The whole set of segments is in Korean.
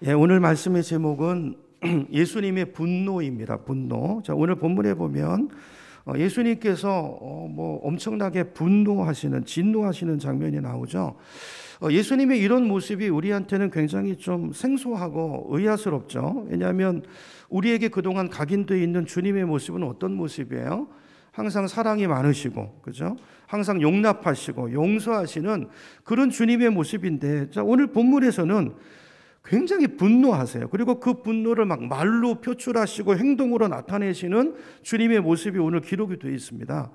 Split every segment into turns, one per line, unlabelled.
오늘 말씀의 제목은 예수님의 분노입니다. 분노. 자, 오늘 본문에 보면 예수님께서 엄청나게 분노하시는, 진노하시는 장면이 나오죠. 예수님의 이런 모습이 우리한테는 굉장히 좀 생소하고 의아스럽죠. 왜냐하면 우리에게 그동안 각인되어 있는 주님의 모습은 어떤 모습이에요? 항상 사랑이 많으시고, 그죠? 항상 용납하시고 용서하시는 그런 주님의 모습인데, 자, 오늘 본문에서는 굉장히 분노하세요. 그리고 그 분노를 막 말로 표출하시고 행동으로 나타내시는 주님의 모습이 오늘 기록이 되어 있습니다.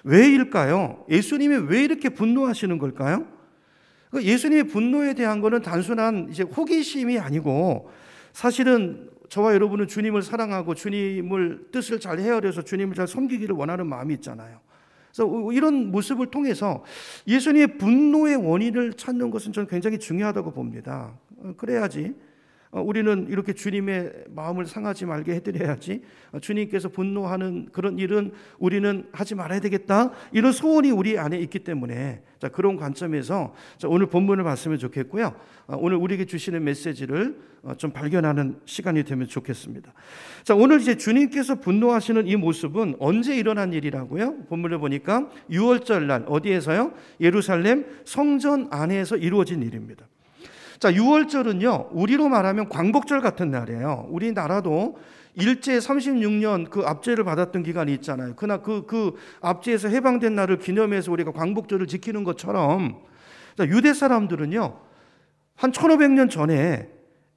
왜일까요? 예수님이 왜 이렇게 분노하시는 걸까요? 예수님의 분노에 대한 것은 단순한 이제 호기심이 아니고, 사실은 저와 여러분은 주님을 사랑하고 주님을 뜻을 잘 헤아려서 주님을 잘 섬기기를 원하는 마음이 있잖아요. 그래서 이런 모습을 통해서 예수님의 분노의 원인을 찾는 것은 저는 굉장히 중요하다고 봅니다. 그래야지 우리는 이렇게 주님의 마음을 상하지 말게 해드려야지, 주님께서 분노하는 그런 일은 우리는 하지 말아야 되겠다, 이런 소원이 우리 안에 있기 때문에, 자, 그런 관점에서 오늘 본문을 봤으면 좋겠고요. 오늘 우리에게 주시는 메시지를 좀 발견하는 시간이 되면 좋겠습니다. 자, 오늘 이제 주님께서 분노하시는 이 모습은 언제 일어난 일이라고요? 본문을 보니까 유월절 날, 어디에서요? 예루살렘 성전 안에서 이루어진 일입니다. 자, 유월절은요, 우리로 말하면 광복절 같은 날이에요. 우리나라도 일제 36년 그 압제를 받았던 기간이 있잖아요. 그날 그 압제에서 해방된 날을 기념해서 우리가 광복절을 지키는 것처럼, 자, 유대 사람들은요, 한 1500년 전에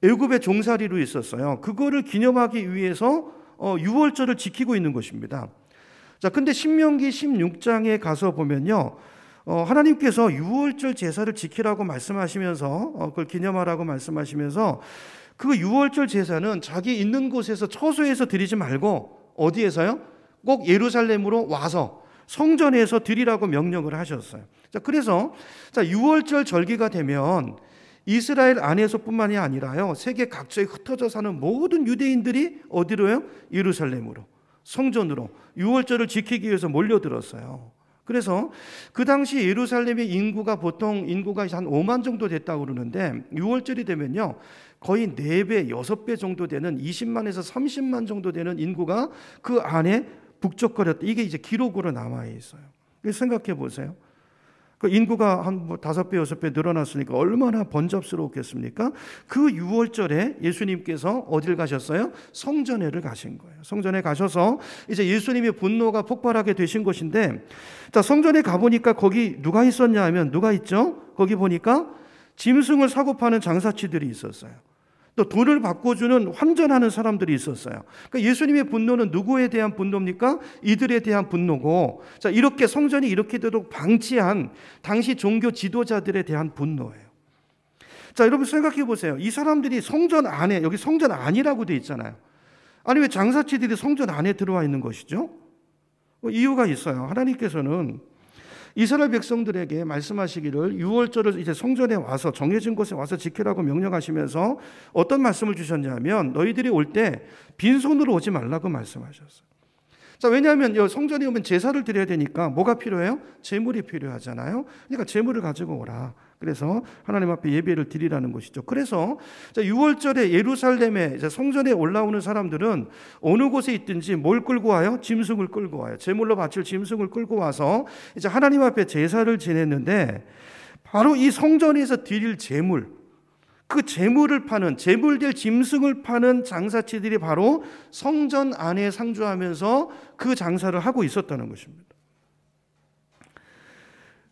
애굽의 종살이로 있었어요. 그거를 기념하기 위해서 유월절을 지키고 있는 것입니다. 자, 근데 신명기 16장에 가서 보면요, 하나님께서 유월절 제사를 지키라고 말씀하시면서, 그걸 기념하라고 말씀하시면서, 그 유월절 제사는 자기 있는 곳에서 처소에서 드리지 말고 어디에서요? 꼭 예루살렘으로 와서 성전에서 드리라고 명령을 하셨어요. 자, 그래서 유월절 절기가 되면 이스라엘 안에서뿐만이 아니라요, 세계 각처에 흩어져 사는 모든 유대인들이 어디로요? 예루살렘으로, 성전으로 유월절을 지키기 위해서 몰려들었어요. 그래서 그 당시 예루살렘의 인구가 보통 인구가 한 5만 정도 됐다고 그러는데, 6월절이 되면요, 거의 4배, 6배 정도 되는 20만에서 30만 정도 되는 인구가 그 안에 북적거렸다. 이게 이제 기록으로 남아 있어요. 생각해 보세요. 그 인구가 한 5배, 6배 늘어났으니까 얼마나 번잡스러웠겠습니까? 그 6월절에 예수님께서 어딜 가셨어요? 성전에를 가신 거예요. 성전에 가셔서 이제 예수님의 분노가 폭발하게 되신 것인데, 자, 성전에 가보니까 거기 누가 있었냐 하면, 누가 있죠? 거기 보니까 짐승을 사고 파는 장사치들이 있었어요. 또 돈을 바꿔주는 환전하는 사람들이 있었어요. 그러니까 예수님의 분노는 누구에 대한 분노입니까? 이들에 대한 분노고, 자, 이렇게 성전이 이렇게 되도록 방치한 당시 종교 지도자들에 대한 분노예요. 자, 여러분 생각해 보세요. 이 사람들이 성전 안에, 여기 성전 안이라고 돼 있잖아요. 아니, 왜 장사치들이 성전 안에 들어와 있는 것이죠? 이유가 있어요. 하나님께서는 이스라엘 백성들에게 말씀하시기를 유월절을 이제 성전에 와서 정해진 곳에 와서 지키라고 명령하시면서 어떤 말씀을 주셨냐면, 너희들이 올 때 빈손으로 오지 말라고 말씀하셨어요. 자, 왜냐하면 성전에 오면 제사를 드려야 되니까 뭐가 필요해요? 제물이 필요하잖아요. 그러니까 제물을 가지고 오라. 그래서 하나님 앞에 예배를 드리라는 것이죠. 그래서 6월절에 예루살렘에 성전에 올라오는 사람들은 어느 곳에 있든지 뭘 끌고 와요? 짐승을 끌고 와요. 제물로 바칠 짐승을 끌고 와서 이제 하나님 앞에 제사를 지냈는데, 바로 이 성전에서 드릴 제물, 그 제물을 파는, 제물될 짐승을 파는 장사치들이 바로 성전 안에 상주하면서 그 장사를 하고 있었다는 것입니다.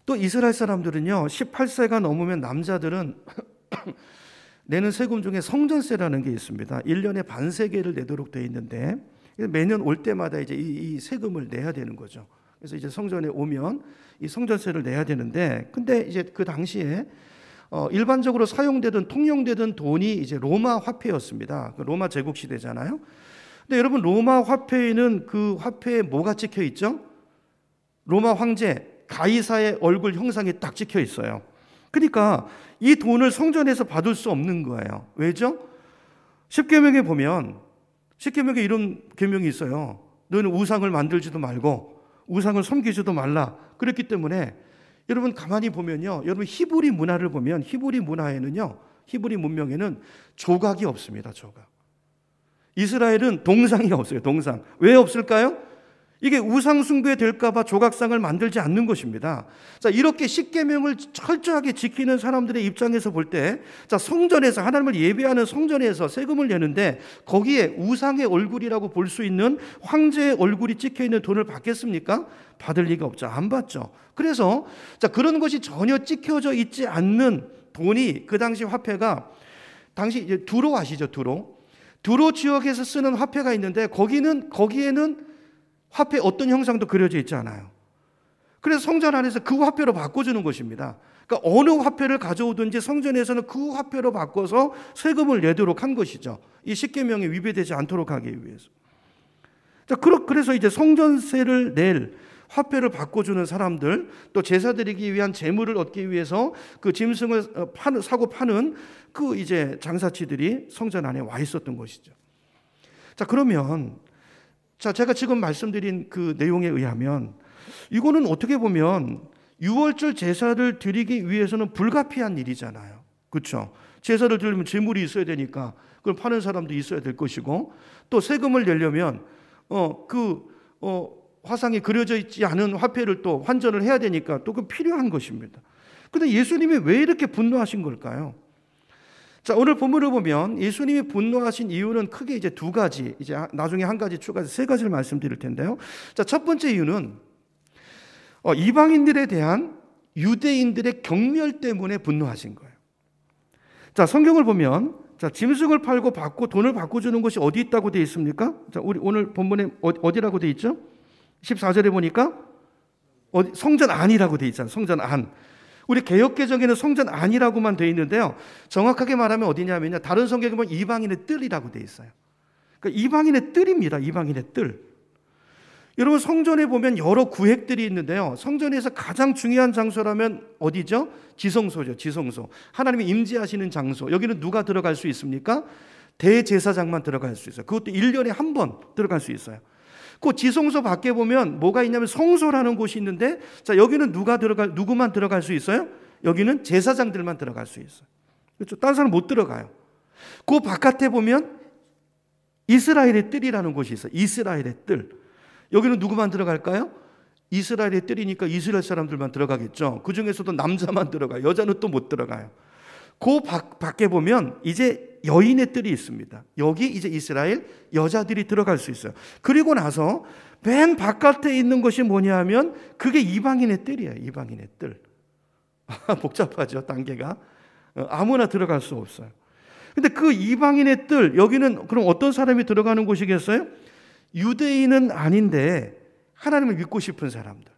또 이스라엘 사람들은요, 18세가 넘으면 남자들은 내는 세금 중에 성전세라는 게 있습니다. 1년에 반세계를 내도록 되어 있는데, 매년 올 때마다 이제 이 세금을 내야 되는 거죠. 그래서 이제 성전에 오면 이 성전세를 내야 되는데, 근데 이제 그 당시에 일반적으로 사용되던, 통용되던 돈이 이제 로마 화폐였습니다. 로마 제국 시대잖아요. 근데 여러분, 로마 화폐에는 그 화폐에 뭐가 찍혀 있죠? 로마 황제 가이사의 얼굴 형상이 딱 찍혀 있어요. 그러니까 이 돈을 성전에서 받을 수 없는 거예요. 왜죠? 10계명에 보면, 10계명에 이런 계명이 있어요. 너는 우상을 만들지도 말고 우상을 섬기지도 말라. 그렇기 때문에 여러분 가만히 보면요, 여러분 히브리 문화를 보면, 히브리 문화에는요 히브리 문명에는 조각이 없습니다. 조각. 이스라엘은 동상이 없어요. 동상. 왜 없을까요? 이게 우상 숭배 될까 봐 조각상을 만들지 않는 것입니다. 자, 이렇게 십계명을 철저하게 지키는 사람들의 입장에서 볼 때, 자, 성전에서 하나님을 예배하는 성전에서 세금을 내는데 거기에 우상의 얼굴이라고 볼 수 있는 황제의 얼굴이 찍혀 있는 돈을 받겠습니까? 받을 리가 없죠. 안 받죠. 그래서 자, 그런 것이 전혀 찍혀져 있지 않는 돈이, 그 당시 화폐가, 당시 이제 두로 아시죠? 두로 지역에서 쓰는 화폐가 있는데 거기에는 화폐 어떤 형상도 그려져 있지 않아요. 그래서 성전 안에서 그 화폐로 바꿔주는 것입니다. 그러니까 어느 화폐를 가져오든지 성전에서는 그 화폐로 바꿔서 세금을 내도록 한 것이죠. 이 십계명에 위배되지 않도록 하기 위해서. 자, 그래서 이제 성전세를 낼 화폐를 바꿔주는 사람들, 또 제사 드리기 위한 재물을 얻기 위해서 그 짐승을 사고 파는 그 이제 장사치들이 성전 안에 와 있었던 것이죠. 자, 그러면 자, 제가 지금 말씀드린 그 내용에 의하면 이거는 어떻게 보면 유월절 제사를 드리기 위해서는 불가피한 일이잖아요. 그렇죠? 제사를 드리려면 재물이 있어야 되니까 그걸 파는 사람도 있어야 될 것이고, 또 세금을 내려면 화상이 그려져 있지 않은 화폐를 또 환전을 해야 되니까 또 그 필요한 것입니다. 그런데 예수님이 왜 이렇게 분노하신 걸까요? 자, 오늘 본문을 보면 예수님이 분노하신 이유는 크게 이제 두 가지, 이제 나중에 한 가지 추가해서 세 가지를 말씀드릴 텐데요. 자, 첫 번째 이유는 이방인들에 대한 유대인들의 경멸 때문에 분노하신 거예요. 자, 성경을 보면 자, 짐승을 팔고 받고 돈을 바꿔주는 것이 어디 있다고 되어 있습니까? 자, 우리 오늘 본문에 어디라고 되어 있죠? 14절에 보니까 성전 안이라고 되어 있잖아요. 성전 안. 우리 개역개정에는 성전 안이라고만 되어 있는데요. 정확하게 말하면 어디냐면요, 다른 성경에 보면 이방인의 뜰이라고 되어 있어요. 그러니까 이방인의 뜰입니다. 이방인의 뜰. 여러분, 성전에 보면 여러 구획들이 있는데요. 성전에서 가장 중요한 장소라면 어디죠? 지성소죠. 지성소. 하나님이 임재하시는 장소. 여기는 누가 들어갈 수 있습니까? 대제사장만 들어갈 수 있어요. 그것도 1년에 한 번 들어갈 수 있어요. 그 지성소 밖에 보면 뭐가 있냐면 성소라는 곳이 있는데, 자, 여기는 누구만 들어갈 수 있어요? 여기는 제사장들만 들어갈 수 있어요. 그렇죠? 다른 사람 못 들어가요. 그 바깥에 보면 이스라엘의 뜰이라는 곳이 있어요. 이스라엘의 뜰. 여기는 누구만 들어갈까요? 이스라엘의 뜰이니까 이스라엘 사람들만 들어가겠죠. 그 중에서도 남자만 들어가요. 여자는 또 못 들어가요. 그 밖에 보면 이제 여인의 뜰이 있습니다. 여기 이제 이스라엘 여자들이 들어갈 수 있어요. 그리고 나서 맨 바깥에 있는 것이 뭐냐 하면 그게 이방인의 뜰이에요. 이방인의 뜰. 복잡하죠, 단계가. 아무나 들어갈 수 없어요. 근데 그 이방인의 뜰, 여기는 그럼 어떤 사람이 들어가는 곳이겠어요? 유대인은 아닌데 하나님을 믿고 싶은 사람들.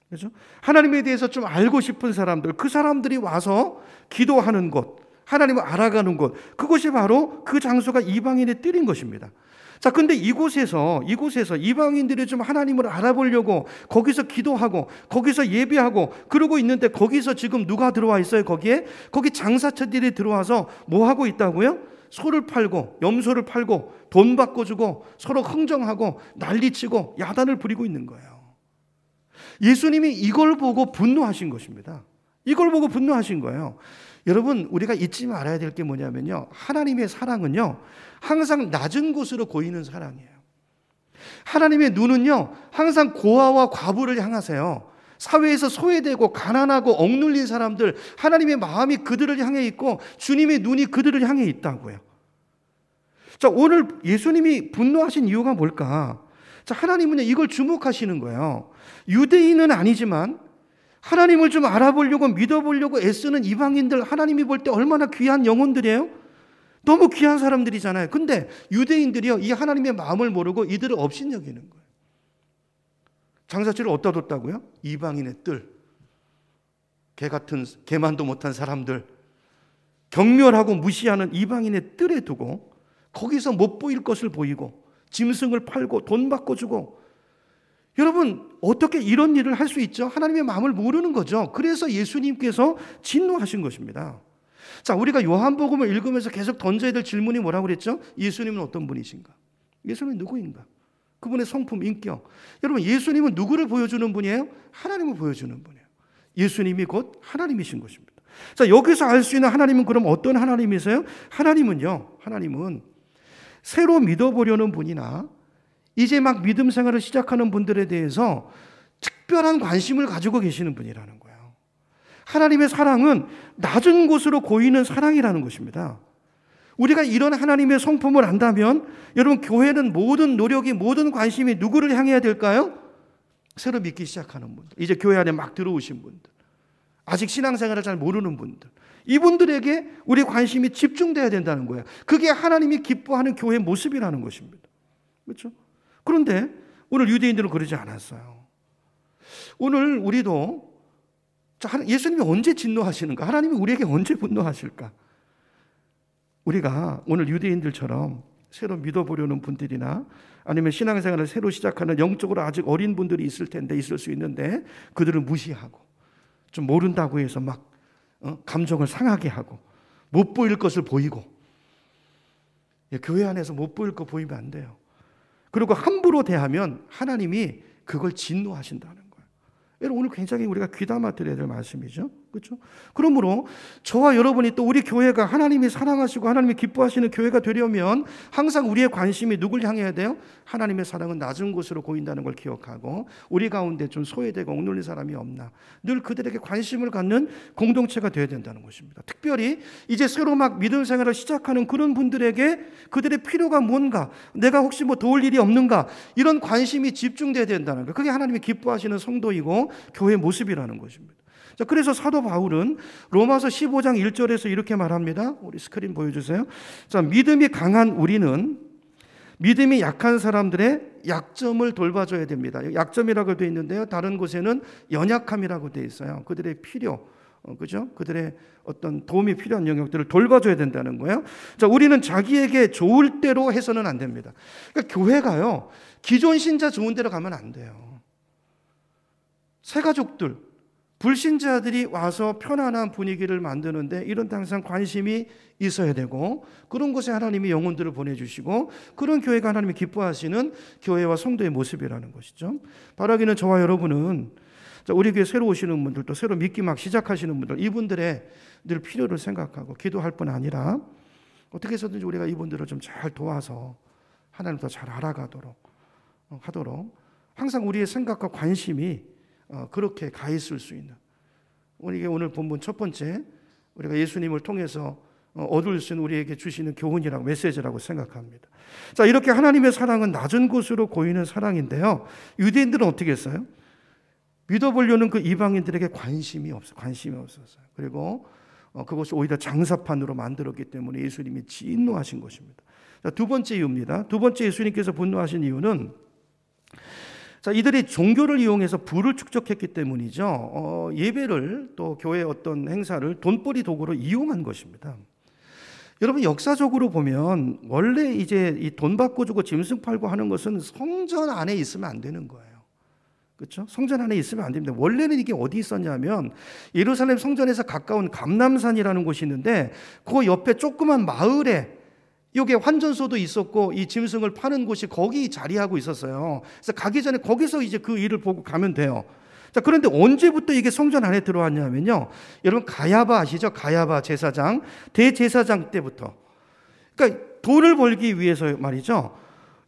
그렇죠? 하나님에 대해서 좀 알고 싶은 사람들, 그 사람들이 와서 기도하는 곳, 하나님을 알아가는 곳, 그것이 바로 그 장소가 이방인의 뜰인 것입니다. 자, 근데 이곳에서 이방인들이 좀 하나님을 알아보려고 거기서 기도하고 거기서 예배하고 그러고 있는데, 거기서 지금 누가 들어와 있어요? 거기 장사처들이 들어와서 뭐 하고 있다고요? 소를 팔고 염소를 팔고 돈 바꿔주고 서로 흥정하고 난리치고 야단을 부리고 있는 거예요. 예수님이 이걸 보고 분노하신 것입니다. 이걸 보고 분노하신 거예요. 여러분, 우리가 잊지 말아야 될 게 뭐냐면요, 하나님의 사랑은요 항상 낮은 곳으로 보이는 사랑이에요. 하나님의 눈은요 항상 고아와 과부를 향하세요. 사회에서 소외되고 가난하고 억눌린 사람들, 하나님의 마음이 그들을 향해 있고 주님의 눈이 그들을 향해 있다고요. 자, 오늘 예수님이 분노하신 이유가 뭘까? 자, 하나님은 이걸 주목하시는 거예요. 유대인은 아니지만 하나님을 좀 알아보려고 믿어보려고 애쓰는 이방인들, 하나님이 볼 때 얼마나 귀한 영혼들이에요? 너무 귀한 사람들이잖아요. 근데 유대인들이요, 이 하나님의 마음을 모르고 이들을 업신여기는 거예요. 장사치를 어디다 뒀다고요? 이방인의 뜰. 개만도 못한 사람들, 경멸하고 무시하는 이방인의 뜰에 두고 거기서 못 보일 것을 보이고 짐승을 팔고 돈 바꿔주고. 여러분, 어떻게 이런 일을 할 수 있죠? 하나님의 마음을 모르는 거죠. 그래서 예수님께서 진노하신 것입니다. 자, 우리가 요한복음을 읽으면서 계속 던져야 될 질문이 뭐라고 그랬죠? 예수님은 어떤 분이신가? 예수님은 누구인가? 그분의 성품, 인격. 여러분, 예수님은 누구를 보여주는 분이에요? 하나님을 보여주는 분이에요. 예수님이 곧 하나님이신 것입니다. 자, 여기서 알 수 있는 하나님은 그럼 어떤 하나님이세요? 하나님은 새로 믿어보려는 분이나 이제 막 믿음 생활을 시작하는 분들에 대해서 특별한 관심을 가지고 계시는 분이라는 거예요. 하나님의 사랑은 낮은 곳으로 고이는 사랑이라는 것입니다. 우리가 이런 하나님의 성품을 안다면 여러분, 교회는 모든 노력이, 모든 관심이 누구를 향해야 될까요? 새로 믿기 시작하는 분들, 이제 교회 안에 막 들어오신 분들, 아직 신앙생활을 잘 모르는 분들, 이분들에게 우리 관심이 집중돼야 된다는 거예요. 그게 하나님이 기뻐하는 교회의 모습이라는 것입니다. 그렇죠? 그런데 오늘 유대인들은 그러지 않았어요. 오늘 우리도 예수님이 언제 진노하시는가? 하나님이 우리에게 언제 분노하실까? 우리가 오늘 유대인들처럼 새로 믿어보려는 분들이나 아니면 신앙생활을 새로 시작하는 영적으로 아직 어린 분들이 있을 수 있는데 그들을 무시하고 좀 모른다고 해서 막 감정을 상하게 하고 못 보일 것을 보이고, 교회 안에서 못 보일 거 보이면 안 돼요. 그리고 함부로 대하면 하나님이 그걸 진노하신다는 거예요. 여러분, 오늘 굉장히 우리가 귀담아 들어야 될 말씀이죠. 그렇죠? 그러므로 저와 여러분이 또 우리 교회가 하나님이 사랑하시고 하나님이 기뻐하시는 교회가 되려면 항상 우리의 관심이 누굴 향해야 돼요? 하나님의 사랑은 낮은 곳으로 고인다는 걸 기억하고, 우리 가운데 좀 소외되고 억눌린 사람이 없나 늘 그들에게 관심을 갖는 공동체가 되어야 된다는 것입니다. 특별히 이제 새로 막 믿음 생활을 시작하는 그런 분들에게 그들의 필요가 뭔가, 내가 혹시 뭐 도울 일이 없는가, 이런 관심이 집중돼야 된다는 거예요. 그게 하나님이 기뻐하시는 성도이고 교회의 모습이라는 것입니다. 자, 그래서 사도 바울은 로마서 15장 1절에서 이렇게 말합니다. 우리 스크린 보여주세요. 자, 믿음이 강한 우리는 믿음이 약한 사람들의 약점을 돌봐줘야 됩니다. 약점이라고 되어 있는데요, 다른 곳에는 연약함이라고 되어 있어요. 그들의 필요, 그죠? 그들의 어떤 도움이 필요한 영역들을 돌봐줘야 된다는 거예요. 자, 우리는 자기에게 좋을 대로 해서는 안 됩니다. 그러니까 교회가요, 기존 신자 좋은 데로 가면 안 돼요. 새 가족들, 불신자들이 와서 편안한 분위기를 만드는데 이런 데 항상 관심이 있어야 되고, 그런 곳에 하나님이 영혼들을 보내주시고, 그런 교회가 하나님이 기뻐하시는 교회와 성도의 모습이라는 것이죠. 바라기는 저와 여러분은 우리 교회 새로 오시는 분들, 또 새로 믿기 막 시작하시는 분들, 이분들의 늘 필요를 생각하고 기도할 뿐 아니라 어떻게 해서든지 우리가 이분들을 좀 잘 도와서 하나님 더 잘 알아가도록 하도록 항상 우리의 생각과 관심이 그렇게 가 있을 수 있는, 우리에게 오늘 본문 첫 번째, 우리가 예수님을 통해서 얻을 수 있는 우리에게 주시는 교훈이라고, 메시지라고 생각합니다. 자, 이렇게 하나님의 사랑은 낮은 곳으로 고이는 사랑인데요, 유대인들은 어떻게 했어요? 믿어보려는 그 이방인들에게 관심이 없었어요. 그리고 그것을 오히려 장사판으로 만들었기 때문에 예수님이 진노하신 것입니다. 자, 두 번째 이유입니다. 두 번째 예수님께서 분노하신 이유는, 자, 이들이 종교를 이용해서 부를 축적했기 때문이죠. 예배를, 또 교회 어떤 행사를 돈벌이 도구로 이용한 것입니다. 여러분, 역사적으로 보면 원래 이제 이 돈 받고 주고 짐승 팔고 하는 것은 성전 안에 있으면 안 되는 거예요. 그렇죠? 성전 안에 있으면 안 됩니다. 원래는 이게 어디 있었냐면 예루살렘 성전에서 가까운 감람산이라는 곳이 있는데 그 옆에 조그만 마을에 여기에 환전소도 있었고 이 짐승을 파는 곳이 거기 자리하고 있었어요. 그래서 가기 전에 거기서 이제 그 일을 보고 가면 돼요. 자, 그런데 언제부터 이게 성전 안에 들어왔냐면요, 여러분 가야바 아시죠? 가야바 제사장, 대제사장 때부터. 그러니까 돈을 벌기 위해서 말이죠,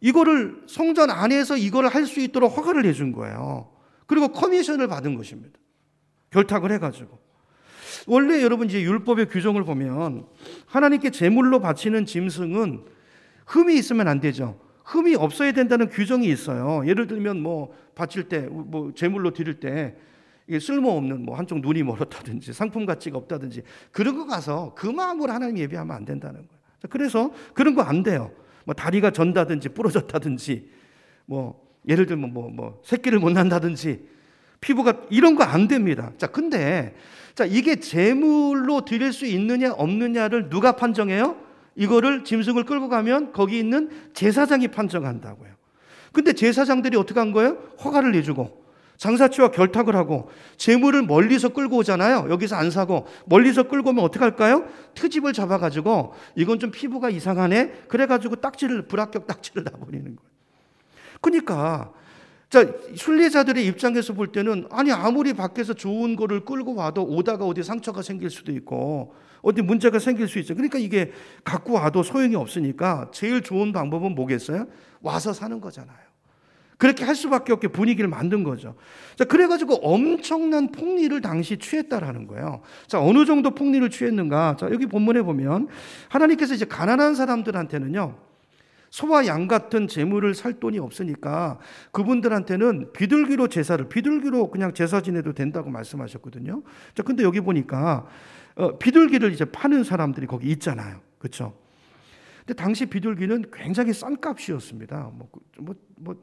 이거를 성전 안에서 이거를 할 수 있도록 허가를 내준 거예요. 그리고 커미션을 받은 것입니다. 결탁을 해가지고. 원래 여러분 이제 율법의 규정을 보면 하나님께 제물로 바치는 짐승은 흠이 있으면 안 되죠. 흠이 없어야 된다는 규정이 있어요. 예를 들면 뭐 바칠 때, 뭐 제물로 드릴 때 이게 쓸모없는 뭐 한쪽 눈이 멀었다든지 상품 가치가 없다든지 그런 거 가서 그 마음으로 하나님 예배하면 안 된다는 거예요. 그래서 그런 거 안 돼요. 뭐 다리가 전다든지 부러졌다든지, 뭐 예를 들면 뭐 새끼를 못 난다든지, 피부가, 이런 거 안 됩니다. 자, 근데 자, 이게 제물로 드릴 수 있느냐 없느냐를 누가 판정해요? 이거를 짐승을 끌고 가면 거기 있는 제사장이 판정한다고요. 근데 제사장들이 어떻게 한 거예요? 허가를 내주고 장사치와 결탁을 하고 제물을 멀리서 끌고 오잖아요. 여기서 안 사고 멀리서 끌고 오면 어떻게 할까요? 트집을 잡아가지고 이건 좀 피부가 이상하네, 그래가지고 불합격 딱지를 놔버리는 거예요. 그러니까 자, 순례자들의 입장에서 볼 때는 아니 아무리 밖에서 좋은 거를 끌고 와도 오다가 어디 상처가 생길 수도 있고 어디 문제가 생길 수 있죠. 그러니까 이게 갖고 와도 소용이 없으니까 제일 좋은 방법은 뭐겠어요? 와서 사는 거잖아요. 그렇게 할 수밖에 없게 분위기를 만든 거죠. 자, 그래가지고 엄청난 폭리를 당시 취했다라는 거예요. 자, 어느 정도 폭리를 취했는가? 자, 여기 본문에 보면 하나님께서 이제 가난한 사람들한테는요, 소와 양 같은 재물을 살 돈이 없으니까 그분들한테는 비둘기로 그냥 제사 지내도 된다고 말씀하셨거든요. 자, 근데 여기 보니까 비둘기를 이제 파는 사람들이 거기 있잖아요. 그렇죠? 근데 당시 비둘기는 굉장히 싼 값이었습니다.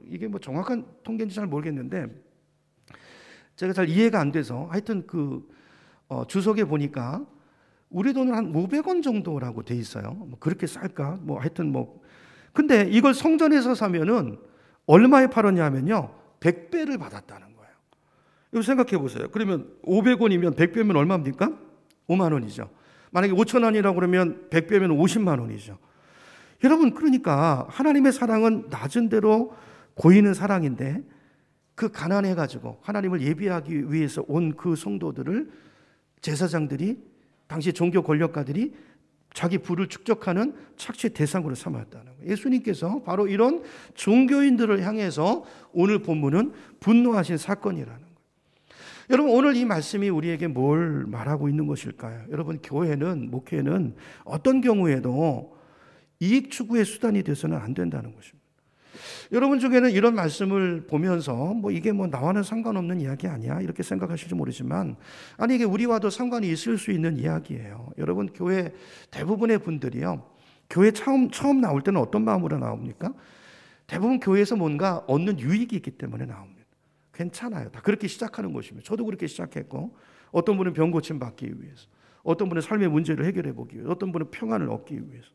이게 정확한 통계인지 잘 모르겠는데 제가 잘 이해가 안 돼서 하여튼 주석에 보니까 우리 돈으로 한 500원 정도라고 돼 있어요. 그렇게 쌀까? 근데 이걸 성전에서 사면은 얼마에 팔았냐면요, 100배를 받았다는 거예요. 이거 생각해 보세요. 그러면 500원이면 100배면 얼마입니까? 5만 원이죠. 만약에 5천 원이라고 그러면 100배면 50만 원이죠. 여러분, 그러니까 하나님의 사랑은 낮은 대로 고이는 사랑인데 그 가난해가지고 하나님을 예비하기 위해서 온 그 성도들을 제사장들이, 당시 종교 권력가들이 자기 부를 축적하는 착취 대상으로 삼았다는 거예요. 예수님께서 바로 이런 종교인들을 향해서 오늘 본문은 분노하신 사건이라는 거예요. 여러분, 오늘 이 말씀이 우리에게 뭘 말하고 있는 것일까요? 여러분, 교회는, 목회는 어떤 경우에도 이익 추구의 수단이 돼서는 안 된다는 것입니다. 여러분 중에는 이런 말씀을 보면서 이게 나와는 상관없는 이야기 아니야? 이렇게 생각하실지 모르지만, 아니, 이게 우리와도 상관이 있을 수 있는 이야기예요. 여러분, 교회 대부분의 분들이요, 교회 처음 나올 때는 어떤 마음으로 나옵니까? 대부분 교회에서 뭔가 얻는 유익이 있기 때문에 나옵니다. 괜찮아요. 다 그렇게 시작하는 것입니다. 저도 그렇게 시작했고, 어떤 분은 병 고침 받기 위해서, 어떤 분은 삶의 문제를 해결해 보기 위해서, 어떤 분은 평안을 얻기 위해서.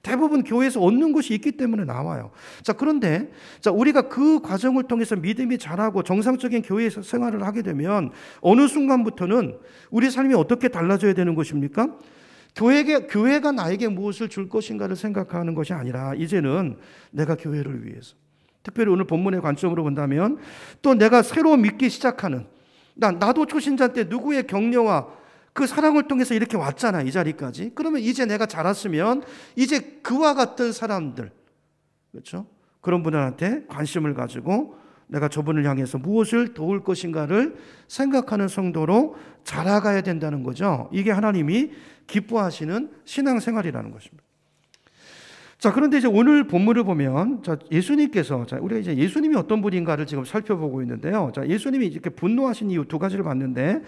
대부분 교회에서 얻는 것이 있기 때문에 나와요. 자, 그런데 우리가 그 과정을 통해서 믿음이 자라고 정상적인 교회 생활을 하게 되면 어느 순간부터는 우리 삶이 어떻게 달라져야 되는 것입니까? 교회가 나에게 무엇을 줄 것인가를 생각하는 것이 아니라 이제는 내가 교회를 위해서, 특별히 오늘 본문의 관점으로 본다면 또 내가 새로 믿기 시작하는, 나도 초신자 때 누구의 격려와 그 사랑을 통해서 이렇게 왔잖아, 이 자리까지. 그러면 이제 내가 자랐으면 이제 그와 같은 사람들, 그렇죠? 그런 분들한테 관심을 가지고 내가 저분을 향해서 무엇을 도울 것인가를 생각하는 성도로 자라가야 된다는 거죠. 이게 하나님이 기뻐하시는 신앙생활이라는 것입니다. 자, 그런데 이제 오늘 본문을 보면 예수님께서, 우리가 이제 예수님이 어떤 분인가를 지금 살펴보고 있는데요. 예수님이 이렇게 분노하신 이유 두 가지를 봤는데,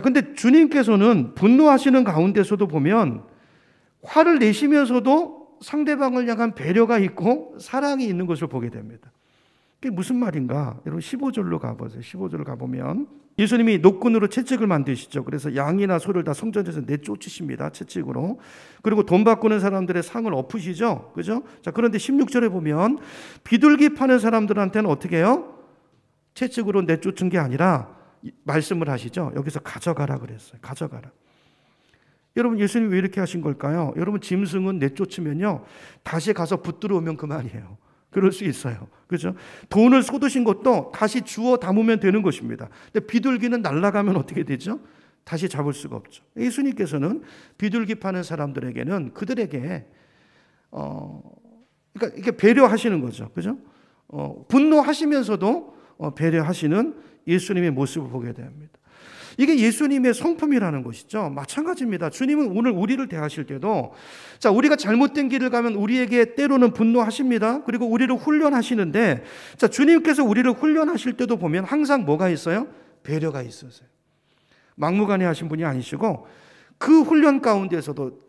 근데 주님께서는 분노하시는 가운데서도 보면 화를 내시면서도 상대방을 향한 배려가 있고 사랑이 있는 것을 보게 됩니다. 그게 무슨 말인가? 여러분 15절로 가보세요. 15절로 가보면 예수님이 노끈으로 채찍을 만드시죠. 그래서 양이나 소를 다 성전에서 내쫓으십니다. 채찍으로. 그리고 돈 바꾸는 사람들의 상을 엎으시죠. 그죠? 자, 그런데 16절에 보면 비둘기 파는 사람들한테는 어떻게 해요? 채찍으로 내쫓은 게 아니라 말씀을 하시죠. 여기서 가져가라 그랬어요. 가져가라. 여러분, 예수님이 왜 이렇게 하신 걸까요? 여러분, 짐승은 내쫓으면요, 다시 가서 붙들어 오면 그만이에요. 그럴 수 있어요. 그렇죠? 돈을 쏟으신 것도 다시 주워 담으면 되는 것입니다. 근데 비둘기는 날아가면 어떻게 되죠? 다시 잡을 수가 없죠. 예수님께서는 비둘기 파는 사람들에게는 그들에게 그러니까 이렇게 배려하시는 거죠. 그죠? 분노하시면서도 배려하시는 예수님의 모습을 보게 됩니다. 이게 예수님의 성품이라는 것이죠. 마찬가지입니다. 주님은 오늘 우리를 대하실 때도, 우리가 잘못된 길을 가면 우리에게 때로는 분노하십니다. 그리고 우리를 훈련하시는데, 주님께서 우리를 훈련하실 때도 보면 항상 뭐가 있어요? 배려가 있으세요. 막무가내하신 분이 아니시고 그 훈련 가운데서도,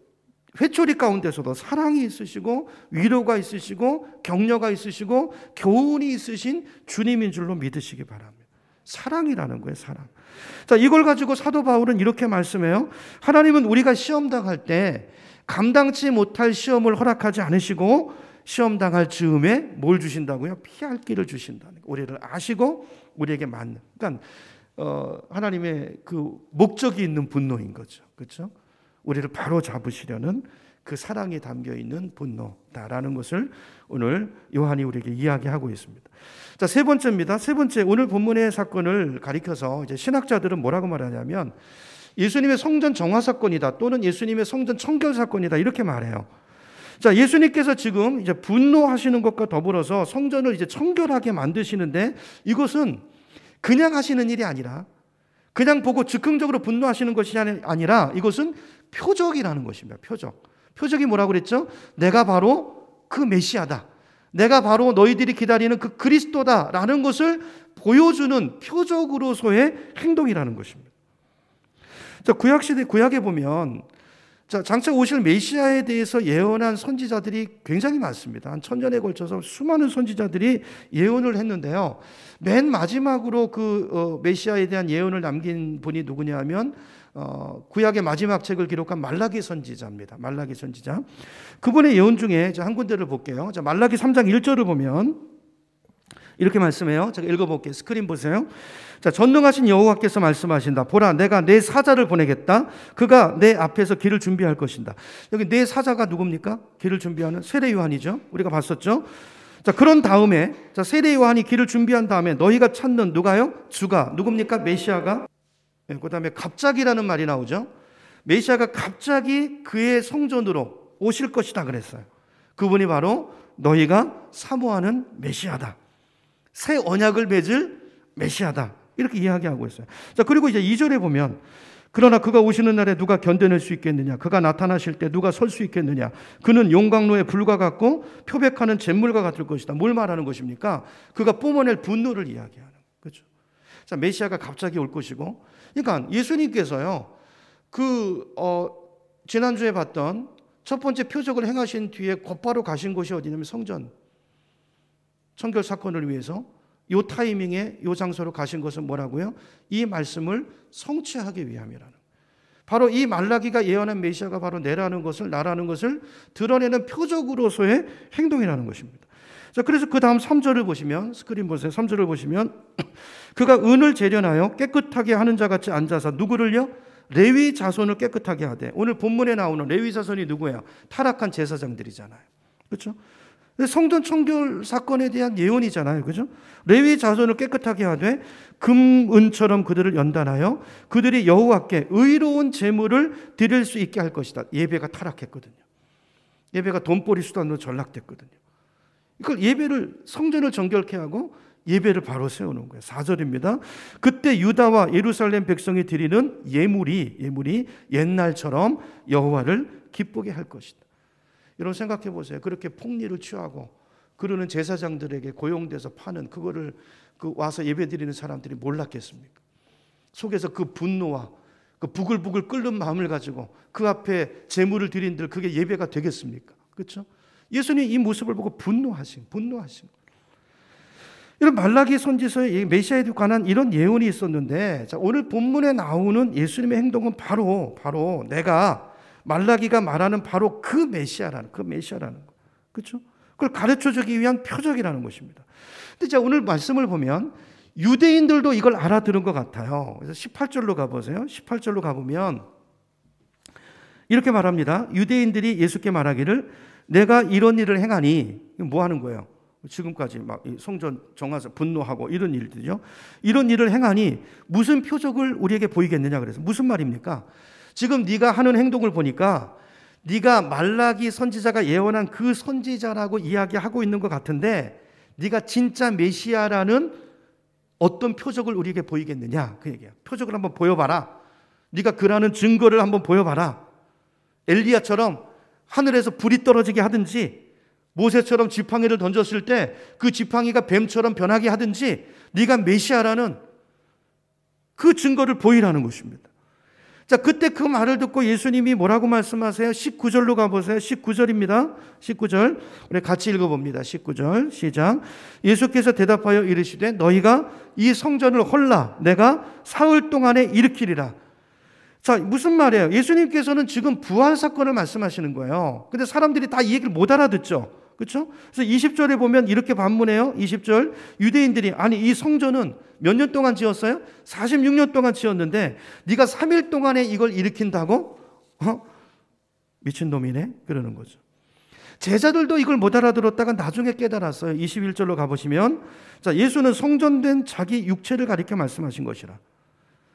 회초리 가운데서도 사랑이 있으시고 위로가 있으시고 격려가 있으시고 교훈이 있으신 주님인 줄로 믿으시기 바랍니다. 사랑이라는 거예요, 사랑. 이걸 가지고 사도 바울은 이렇게 말씀해요. 하나님은 우리가 시험 당할 때 감당치 못할 시험을 허락하지 않으시고 시험 당할 즈음에 뭘 주신다고요? 피할 길을 주신다는 거예요. 우리를 아시고 우리에게 맞는. 그러니까 하나님의 그 목적이 있는 분노인 거죠. 그렇죠? 우리를 바로 잡으시려는 그 사랑이 담겨 있는 분노다라는 것을 오늘 요한이 우리에게 이야기하고 있습니다. 자, 세 번째입니다. 세 번째, 오늘 본문의 사건을 가리켜서 이제 신학자들은 뭐라고 말하냐면 예수님의 성전 정화 사건이다, 또는 예수님의 성전 청결 사건이다, 이렇게 말해요. 자, 예수님께서 지금 이제 분노하시는 것과 더불어서 성전을 이제 청결하게 만드시는데, 이것은 그냥 하시는 일이 아니라, 그냥 보고 즉흥적으로 분노하시는 것이 아니라 이것은 표적이라는 것입니다. 표적이 뭐라고 그랬죠? 내가 바로 그 메시아다, 내가 바로 너희들이 기다리는 그 그리스도다라는 것을 보여주는 표적으로서의 행동이라는 것입니다. 자, 구약에 보면 장차 오실 메시아에 대해서 예언한 선지자들이 굉장히 많습니다. 한 1000년에 걸쳐서 수많은 선지자들이 예언을 했는데요. 맨 마지막으로 그 메시아에 대한 예언을 남긴 분이 누구냐 하면 구약의 마지막 책을 기록한 말라기 선지자입니다. 말라기 선지자. 그분의 예언 중에 한 군데를 볼게요. 자, 말라기 3장 1절을 보면 이렇게 말씀해요. 제가 읽어볼게요. 스크린 보세요. 자, 전능하신 여호와께서 말씀하신다. 보라, 내가 내 사자를 보내겠다. 그가 내 앞에서 길을 준비할 것이다. 여기 내 사자가 누굽니까? 길을 준비하는 세례 요한이죠. 우리가 봤었죠. 자, 그런 다음에 세례 요한이 길을 준비한 다음에 너희가 찾는 누가요? 주가 누굽니까? 메시아가. 그 다음에 갑자기라는 말이 나오죠. 메시아가 갑자기 그의 성전으로 오실 것이다 그랬어요. 그분이 바로 너희가 사모하는 메시아다, 새 언약을 맺을 메시아다, 이렇게 이야기하고 있어요. 자, 그리고 이제 2절에 보면 그러나 그가 오시는 날에 누가 견뎌낼 수 있겠느냐, 그가 나타나실 때 누가 설 수 있겠느냐, 그는 용광로의 불과 같고 표백하는 잿물과 같을 것이다. 뭘 말하는 것입니까? 그가 뿜어낼 분노를 이야기하는, 그렇죠? 자, 메시아가 갑자기 올 것이고, 그러니까 예수님께서요, 지난주에 봤던 첫 번째 표적을 행하신 뒤에 곧바로 가신 곳이 어디냐면 성전 청결 사건을 위해서 이 타이밍에 이 장소로 가신 것은 뭐라고요? 이 말씀을 성취하기 위함이라는, 바로 이 말라기가 예언한 메시아가 바로 나라는 것을 드러내는 표적으로서의 행동이라는 것입니다. 자, 그래서 그 다음 3절을 보시면, 스크린 보세요. 3절을 보시면 그가 은을 재련하여 깨끗하게 하는 자 같이 앉아서 누구를요? 레위 자손을 깨끗하게 하되. 오늘 본문에 나오는 레위 자손이 누구예요? 타락한 제사장들이잖아요. 그렇죠? 성전 청결 사건에 대한 예언이잖아요. 그죠? 레위 자손을 깨끗하게 하되 금, 은처럼 그들을 연단하여 그들이 여호와께 의로운 제물을 드릴 수 있게 할 것이다. 예배가 타락했거든요. 예배가 돈벌이 수단으로 전락됐거든요. 이걸 성전을 정결케 하고 예배를 바로 세우는 거예요. 4절입니다. 그때 유다와 예루살렘 백성이 드리는 예물이 옛날처럼 여호와를 기쁘게 할 것이다. 여러분 생각해 보세요. 그렇게 폭리를 취하고 그러는 제사장들에게 고용돼서 파는 그거를 와서 예배드리는 사람들이 몰랐겠습니까? 속에서 그 분노와 그 부글부글 끓는 마음을 가지고 그 앞에 제물을 드린들 그게 예배가 되겠습니까? 그렇죠? 예수님이 이 모습을 보고 분노하신. 이런 말라기 선지서에 메시아에 관한 이런 예언이 있었는데, 자, 오늘 본문에 나오는 예수님의 행동은 바로 내가 말라기가 말하는 바로 그 메시아라는 거, 그렇죠? 그걸 가르쳐주기 위한 표적이라는 것입니다. 근데 자, 오늘 말씀을 보면 유대인들도 이걸 알아들은 것 같아요. 그래서 18절로 가보세요. 18절로 가보면 이렇게 말합니다. 유대인들이 예수께 말하기를 내가 이런 일을 행하니, 뭐 하는 거예요? 지금까지 막 성전 정화사 분노하고 이런 일들이죠. 이런 일을 행하니 무슨 표적을 우리에게 보이겠느냐 그래서 무슨 말입니까? 지금 네가 하는 행동을 보니까 네가 말라기 선지자가 예언한 그 선지자라고 이야기하고 있는 것 같은데 네가 진짜 메시아라는 어떤 표적을 우리에게 보이겠느냐 그 얘기야. 표적을 한번 보여봐라. 네가 그라는 증거를 한번 보여봐라. 엘리야처럼 하늘에서 불이 떨어지게 하든지 모세처럼 지팡이를 던졌을 때 그 지팡이가 뱀처럼 변하게 하든지 네가 메시아라는 그 증거를 보이라는 것입니다. 자, 그때 그 말을 듣고 예수님이 뭐라고 말씀하세요? 19절로 가보세요. 19절입니다. 19절 우리 같이 읽어봅니다. 19절 시작. 예수께서 대답하여 이르시되 너희가 이 성전을 헐라 내가 사흘 동안에 일으키리라. 자, 무슨 말이에요? 예수님께서는 지금 부활 사건을 말씀하시는 거예요. 근데 사람들이 다 이 얘기를 못 알아듣죠. 그렇죠? 그래서 20절에 보면 이렇게 반문해요. 20절 유대인들이 아니 이 성전은 몇 년 동안 지었어요? 46년 동안 지었는데 네가 3일 동안에 이걸 일으킨다고? 미친놈이네? 그러는 거죠. 제자들도 이걸 못 알아들었다가 나중에 깨달았어요. 21절로 가보시면, 자, 예수는 성전된 자기 육체를 가리켜 말씀하신 것이라.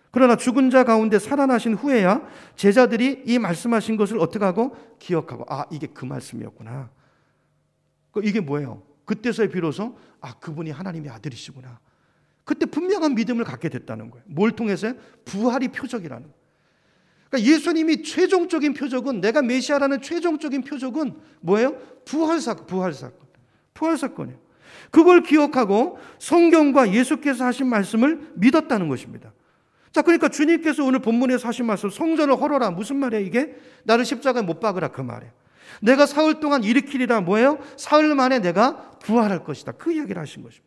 그러나 죽은 자 가운데 살아나신 후에야 제자들이 이 말씀하신 것을 어떻게 하고 기억하고, 아, 이게 그 말씀이었구나. 이게 뭐예요? 그때서야 비로소 그분이 하나님의 아들이시구나. 그때 분명한 믿음을 갖게 됐다는 거예요. 뭘 통해서요? 부활이 표적이라는 거예요. 그러니까 예수님이 최종적인 표적은, 내가 메시아라는 최종적인 표적은 뭐예요? 부활 사건이에요. 그걸 기억하고 성경과 예수께서 하신 말씀을 믿었다는 것입니다. 자, 그러니까 주님께서 오늘 본문에서 하신 말씀, 성전을 헐어라. 무슨 말이에요 이게? 나를 십자가에 못 박으라, 그 말이에요. 내가 사흘 동안 일으키리라. 뭐예요? 사흘 만에 내가 부활할 것이다. 그 이야기를 하신 것입니다.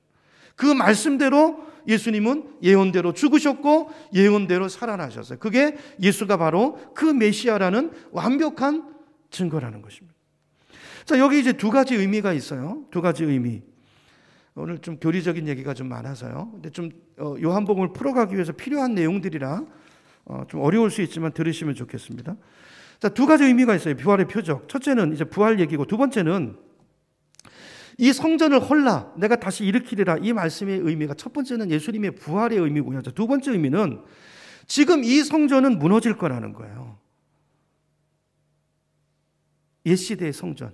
그 말씀대로 예수님은 예언대로 죽으셨고 예언대로 살아나셨어요. 그게 예수가 바로 그 메시아라는 완벽한 증거라는 것입니다. 자, 여기 이제 두 가지 의미가 있어요. 두 가지 의미. 오늘 좀 교리적인 얘기가 좀 많아서요. 근데 좀 요한복음을 풀어가기 위해서 필요한 내용들이라 좀 어려울 수 있지만 들으시면 좋겠습니다. 자, 두 가지 의미가 있어요. 부활의 표적. 첫째는 이제 부활 얘기고, 두 번째는 이 성전을 헐라, 내가 다시 일으키리라. 이 말씀의 의미가, 첫 번째는 예수님의 부활의 의미고요. 자, 두 번째 의미는 지금 이 성전은 무너질 거라는 거예요. 옛 시대의 성전,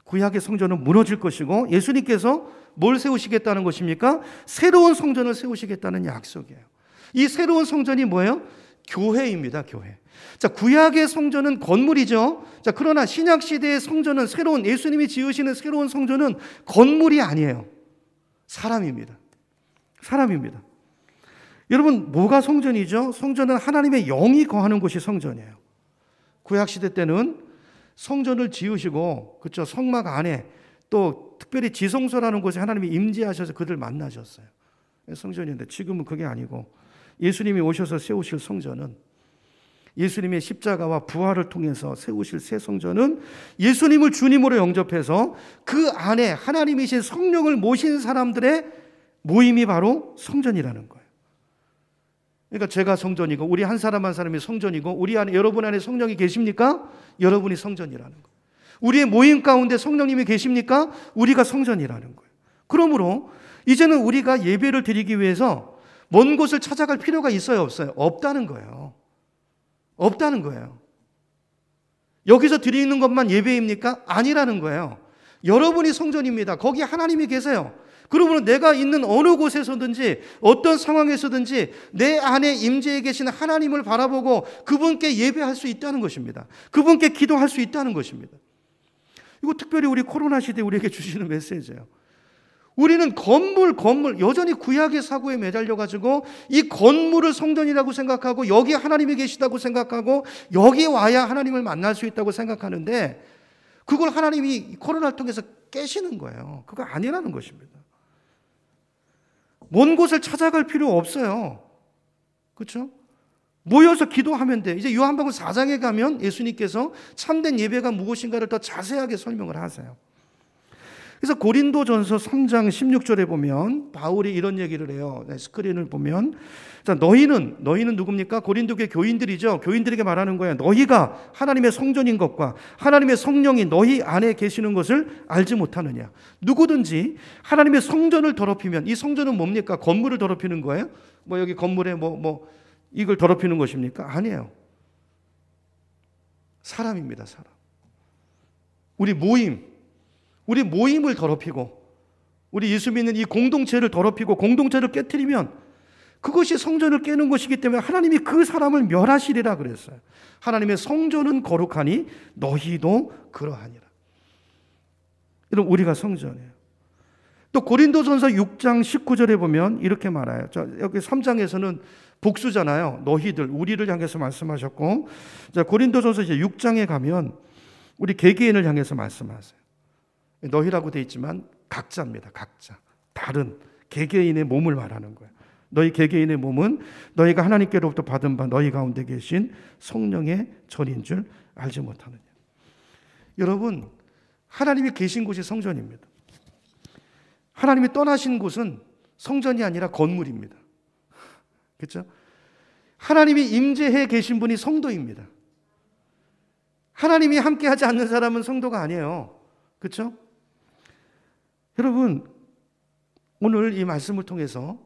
구약의 성전은 무너질 것이고, 예수님께서 뭘 세우시겠다는 것입니까? 새로운 성전을 세우시겠다는 약속이에요. 이 새로운 성전이 뭐예요? 교회입니다. 교회. 자, 구약의 성전은 건물이죠. 자, 그러나 신약 시대의 성전은, 새로운 예수님이 지으시는 새로운 성전은 건물이 아니에요. 사람입니다. 사람입니다. 여러분, 뭐가 성전이죠? 성전은 하나님의 영이 거하는 곳이 성전이에요. 구약 시대 때는 성전을 지으시고, 그렇죠, 성막 안에 또 특별히 지성소라는 곳에 하나님이 임재하셔서 그들 만나셨어요. 성전인데 지금은 그게 아니고, 예수님이 오셔서 세우실 성전은, 예수님의 십자가와 부활을 통해서 세우실 새 성전은 예수님을 주님으로 영접해서 그 안에 하나님이신 성령을 모신 사람들의 모임이 바로 성전이라는 거예요. 그러니까 제가 성전이고, 우리 한 사람 한 사람이 성전이고, 우리 안에, 여러분 안에 성령이 계십니까? 여러분이 성전이라는 거예요. 우리의 모임 가운데 성령님이 계십니까? 우리가 성전이라는 거예요. 그러므로 이제는 우리가 예배를 드리기 위해서 먼 곳을 찾아갈 필요가 있어요, 없어요? 없다는 거예요. 없다는 거예요. 여기서 드리는 것만 예배입니까? 아니라는 거예요. 여러분이 성전입니다. 거기 하나님이 계세요. 그러므로 내가 있는 어느 곳에서든지 어떤 상황에서든지 내 안에 임재해 계신 하나님을 바라보고 그분께 예배할 수 있다는 것입니다. 그분께 기도할 수 있다는 것입니다. 이거 특별히 우리 코로나 시대에 우리에게 주시는 메시지예요. 우리는 건물, 여전히 구약의 사고에 매달려가지고 이 건물을 성전이라고 생각하고, 여기 하나님이 계시다고 생각하고, 여기 와야 하나님을 만날 수 있다고 생각하는데, 그걸 하나님이 코로나를 통해서 깨시는 거예요. 그거 아니라는 것입니다. 먼 곳을 찾아갈 필요 없어요. 그렇죠? 모여서 기도하면 돼. 이제 요한복음 4장에 가면 예수님께서 참된 예배가 무엇인가를 더 자세하게 설명을 하세요. 그래서 고린도전서 3장 16절에 보면 바울이 이런 얘기를 해요. 스크린을 보면, 자, 너희는 누굽니까? 고린도교의 교인들이죠. 교인들에게 말하는 거예요. 너희가 하나님의 성전인 것과 하나님의 성령이 너희 안에 계시는 것을 알지 못하느냐. 누구든지 하나님의 성전을 더럽히면, 이 성전은 뭡니까? 건물을 더럽히는 거예요? 뭐 여기 건물에 이걸 더럽히는 것입니까? 아니에요. 사람입니다. 사람. 우리 모임을 더럽히고, 우리 예수 믿는 이 공동체를 더럽히고 공동체를 깨트리면 그것이 성전을 깨는 것이기 때문에 하나님이 그 사람을 멸하시리라 그랬어요. 하나님의 성전은 거룩하니 너희도 그러하니라. 여러분, 우리가 성전이에요. 또 고린도전서 6장 19절에 보면 이렇게 말해요. 자, 여기 3장에서는 복수잖아요. 너희들, 우리를 향해서 말씀하셨고, 자, 고린도전서 이제 6장에 가면 우리 개개인을 향해서 말씀하세요. 너희라고 되어 있지만 각자입니다. 각자. 다른 개개인의 몸을 말하는 거예요. 너희 개개인의 몸은 너희가 하나님께로부터 받은 바 너희 가운데 계신 성령의 전인 줄 알지 못하느냐. 여러분, 하나님이 계신 곳이 성전입니다. 하나님이 떠나신 곳은 성전이 아니라 건물입니다. 그렇죠? 하나님이 임재해 계신 분이 성도입니다. 하나님이 함께하지 않는 사람은 성도가 아니에요. 그렇죠? 여러분, 오늘 이 말씀을 통해서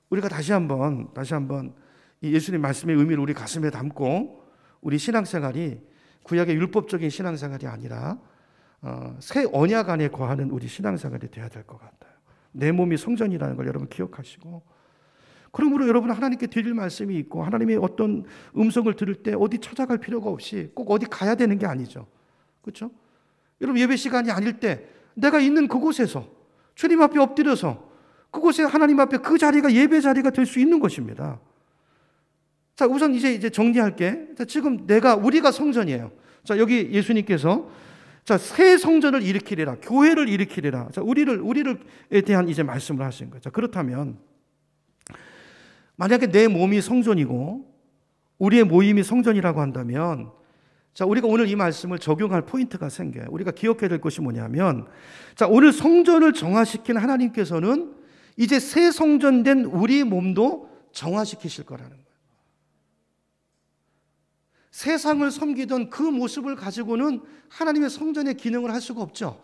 우리가 다시 한번 이 예수님 말씀의 의미를 우리 가슴에 담고 우리 신앙생활이 구약의 율법적인 신앙생활이 아니라 새 언약 안에 거하는 우리 신앙생활이 되어야 될 것 같아요. 내 몸이 성전이라는 걸 여러분 기억하시고, 그러므로 여러분 하나님께 드릴 말씀이 있고 하나님의 어떤 음성을 들을 때 어디 찾아갈 필요가 없이 꼭 어디 가야 되는 게 아니죠. 그렇죠? 여러분 예배 시간이 아닐 때 내가 있는 그곳에서 주님 앞에 엎드려서 그곳에 하나님 앞에 그 자리가 예배 자리가 될 수 있는 것입니다. 자, 우선 이제 정리할게. 자, 지금 우리가 성전이에요. 자, 여기 예수님께서 자, 새 성전을 일으키리라, 교회를 일으키리라. 자, 우리를에 대한 이제 말씀을 하신 거죠. 그렇다면 만약에 내 몸이 성전이고 우리의 모임이 성전이라고 한다면, 자, 우리가 오늘 이 말씀을 적용할 포인트가 생겨요. 우리가 기억해야 될 것이 뭐냐면, 자, 오늘 성전을 정화시킨 하나님께서는 이제 새 성전된 우리 몸도 정화시키실 거라는 거예요. 세상을 섬기던 그 모습을 가지고는 하나님의 성전의 기능을 할 수가 없죠.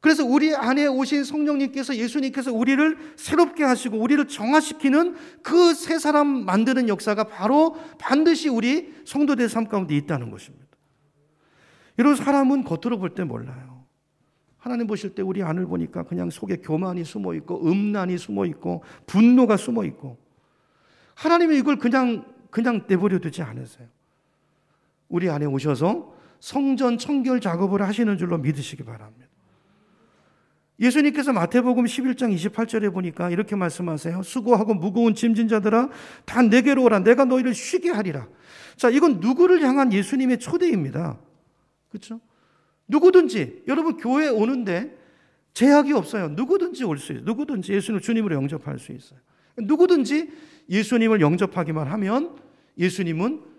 그래서 우리 안에 오신 성령님께서, 예수님께서 우리를 새롭게 하시고 우리를 정화시키는 그 새 사람 만드는 역사가 바로 반드시 우리 성도들의 삶 가운데 있다는 것입니다. 이런 사람은 겉으로 볼 때 몰라요. 하나님 보실 때 우리 안을 보니까 그냥 속에 교만이 숨어 있고 음란이 숨어 있고 분노가 숨어 있고, 하나님이 이걸 그냥 내버려 두지 않으세요. 우리 안에 오셔서 성전 청결 작업을 하시는 줄로 믿으시기 바랍니다. 예수님께서 마태복음 11장 28절에 보니까 이렇게 말씀하세요. 수고하고 무거운 짐진 자들아 다 내게로 오라, 내가 너희를 쉬게 하리라. 자, 이건 누구를 향한 예수님의 초대입니다. 그렇죠? 누구든지, 여러분 교회에 오는데 제약이 없어요. 누구든지 올 수 있어요. 누구든지 예수님을 주님으로 영접할 수 있어요. 누구든지 예수님을 영접하기만 하면 예수님은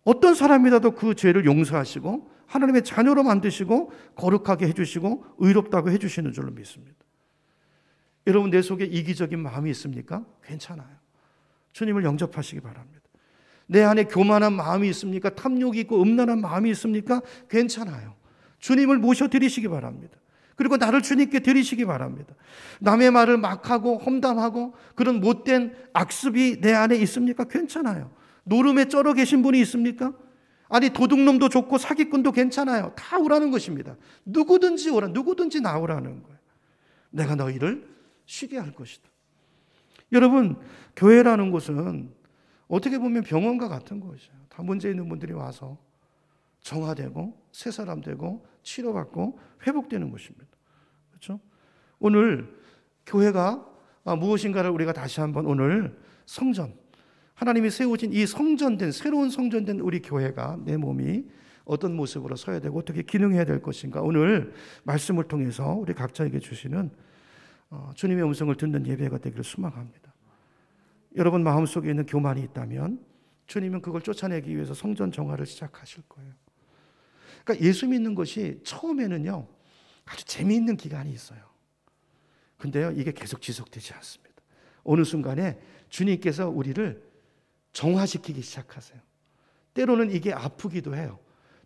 어떤 사람이라도 그 죄를 용서하시고 하나님의 자녀로 만드시고 거룩하게 해주시고 의롭다고 해주시는 줄로 믿습니다. 여러분 내 속에 이기적인 마음이 있습니까? 괜찮아요. 주님을 영접하시기 바랍니다. 내 안에 교만한 마음이 있습니까? 탐욕이 있고 음란한 마음이 있습니까? 괜찮아요. 주님을 모셔드리시기 바랍니다. 그리고 나를 주님께 드리시기 바랍니다. 남의 말을 막하고 험담하고 그런 못된 악습이 내 안에 있습니까? 괜찮아요. 노름에 쩔어 계신 분이 있습니까? 아니 도둑놈도 좋고 사기꾼도 괜찮아요. 다 오라는 것입니다. 누구든지 오라, 누구든지 나오라는 거예요. 내가 너희를 쉬게 할 것이다. 여러분 교회라는 곳은 어떻게 보면 병원과 같은 것이에요. 다 문제 있는 분들이 와서 정화되고 새 사람 되고 치료받고 회복되는 것입니다. 그렇죠? 오늘 교회가 무엇인가를 우리가 다시 한번 오늘 성전, 하나님이 세우신 이 성전된, 새로운 성전된 우리 교회가, 내 몸이 어떤 모습으로 서야 되고 어떻게 기능해야 될 것인가, 오늘 말씀을 통해서 우리 각자에게 주시는 주님의 음성을 듣는 예배가 되기를 소망합니다. 여러분 마음속에 있는 교만이 있다면 주님은 그걸 쫓아내기 위해서 성전 정화를 시작하실 거예요. 그러니까 예수 믿는 것이 처음에는요 아주 재미있는 기간이 있어요. 근데요 이게 계속 지속되지 않습니다. 어느 순간에 주님께서 우리를 정화시키기 시작하세요. 때로는 이게 아프기도 해요.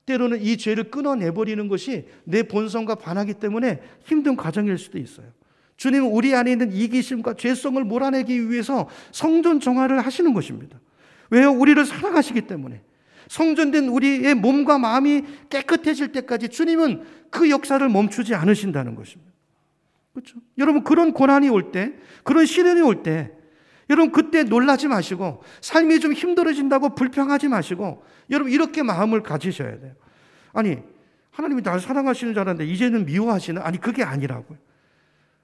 때로는 이 죄를 끊어내버리는 것이 내 본성과 반하기 때문에 힘든 과정일 수도 있어요. 주님은 우리 안에 있는 이기심과 죄성을 몰아내기 위해서 성전 정화를 하시는 것입니다. 왜요? 우리를 사랑하시기 때문에. 성전된 우리의 몸과 마음이 깨끗해질 때까지 주님은 그 역사를 멈추지 않으신다는 것입니다. 그렇죠? 여러분 그런 고난이 올 때, 그런 시련이 올 때 여러분 그때 놀라지 마시고, 삶이 좀 힘들어진다고 불평하지 마시고, 여러분 이렇게 마음을 가지셔야 돼요. 아니 하나님이 나를 사랑하시는 줄 알았는데 이제는 미워하시나? 아니 그게 아니라고요.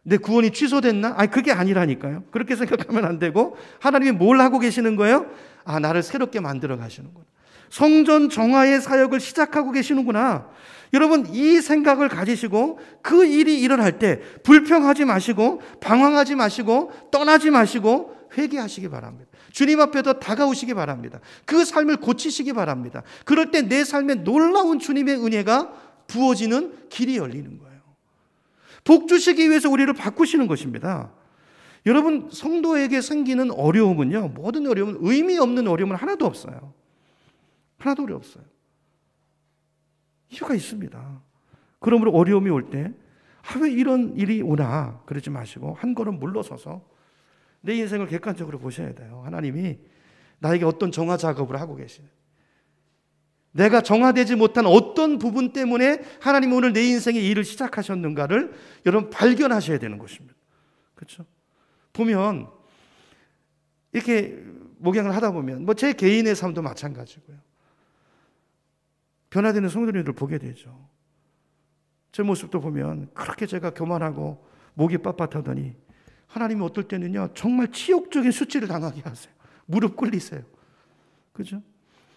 내 구원이 취소됐나? 아니 그게 아니라니까요. 그렇게 생각하면 안 되고, 하나님이 뭘 하고 계시는 거예요? 나를 새롭게 만들어 가시는구나. 성전 정화의 사역을 시작하고 계시는구나. 여러분 이 생각을 가지시고 그 일이 일어날 때 불평하지 마시고 방황하지 마시고 떠나지 마시고 회개하시기 바랍니다. 주님 앞에 더 다가오시기 바랍니다. 그 삶을 고치시기 바랍니다. 그럴 때 내 삶에 놀라운 주님의 은혜가 부어지는 길이 열리는 거예요. 복 주시기 위해서 우리를 바꾸시는 것입니다. 여러분 성도에게 생기는 어려움은요, 모든 어려움은 의미 없는 어려움은 하나도 없어요. 하나도 없어요. 이유가 있습니다. 그러므로 어려움이 올 때, 왜 이런 일이 오나 그러지 마시고 한 걸음 물러서서 내 인생을 객관적으로 보셔야 돼요. 하나님이 나에게 어떤 정화 작업을 하고 계시는, 내가 정화되지 못한 어떤 부분 때문에 하나님이 오늘 내 인생에 일을 시작하셨는가를 여러분 발견하셔야 되는 것입니다. 그렇죠? 보면 이렇게 목양을 하다 보면 제 개인의 삶도 마찬가지고요. 변화되는 성도님들을 보게 되죠. 제 모습도 보면 그렇게 제가 교만하고 목이 빳빳하더니 하나님이 어떨 때는요 정말 치욕적인 수치를 당하게 하세요. 무릎 꿇리세요. 그죠?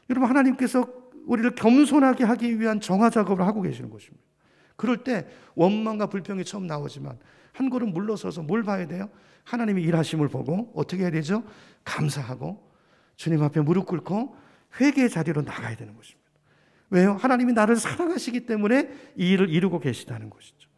여러분, 하나님께서 우리를 겸손하게 하기 위한 정화 작업을 하고 계시는 것입니다. 그럴 때 원망과 불평이 처음 나오지만 한 걸음 물러서서 뭘 봐야 돼요? 하나님이 일하심을 보고 어떻게 해야 되죠? 감사하고 주님 앞에 무릎 꿇고 회개의 자리로 나가야 되는 것입니다. 왜요? 하나님이 나를 사랑하시기 때문에 이 일을 이루고 계시다는 것이죠.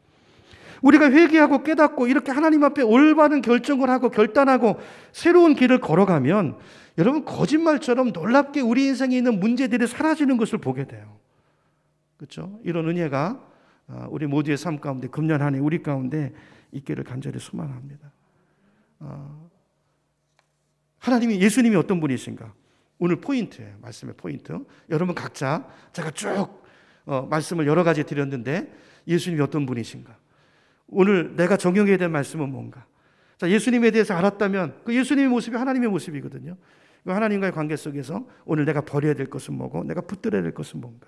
우리가 회개하고 깨닫고 이렇게 하나님 앞에 올바른 결정을 하고 결단하고 새로운 길을 걸어가면 여러분, 거짓말처럼 놀랍게 우리 인생에 있는 문제들이 사라지는 것을 보게 돼요. 그렇죠? 이런 은혜가 우리 모두의 삶 가운데 금년 한 해 우리 가운데 있기를 간절히 소망합니다. 하나님이, 예수님이 어떤 분이신가? 오늘 포인트예요. 말씀의 포인트. 여러분 각자 제가 쭉 말씀을 여러 가지 드렸는데 예수님이 어떤 분이신가? 오늘 내가 적용해야 될 말씀은 뭔가? 자, 예수님에 대해서 알았다면 그 예수님의 모습이 하나님의 모습이거든요. 하나님과의 관계 속에서 오늘 내가 버려야 될 것은 뭐고 내가 붙들어야 될 것은 뭔가?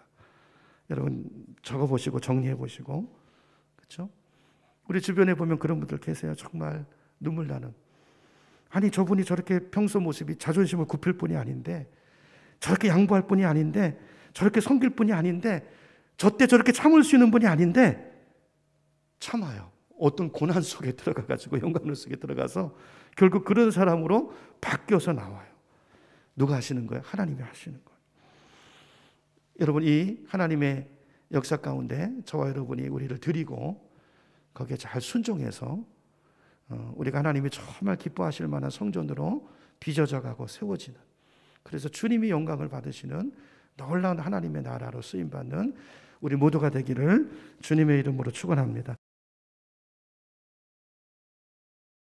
여러분 적어보시고 정리해보시고. 그렇죠? 우리 주변에 보면 그런 분들 계세요. 정말 눈물 나는. 아니, 저분이 저렇게 평소 모습이 자존심을 굽힐 뿐이 아닌데, 저렇게 양보할 뿐이 아닌데, 저렇게 섬길 뿐이 아닌데, 저때 저렇게 참을 수 있는 분이 아닌데 참아요. 어떤 고난 속에 들어가가지고 영광 속에 들어가서 결국 그런 사람으로 바뀌어서 나와요. 누가 하시는 거예요? 하나님이 하시는 거예요. 여러분, 이 하나님의 역사 가운데 저와 여러분이 우리를 드리고 거기에 잘 순종해서 우리가 하나님이 정말 기뻐하실 만한 성전으로 빚어져가고 세워지는, 그래서 주님이 영광을 받으시는 놀라운 하나님의 나라로 쓰임받는 우리 모두가 되기를 주님의 이름으로 축원합니다.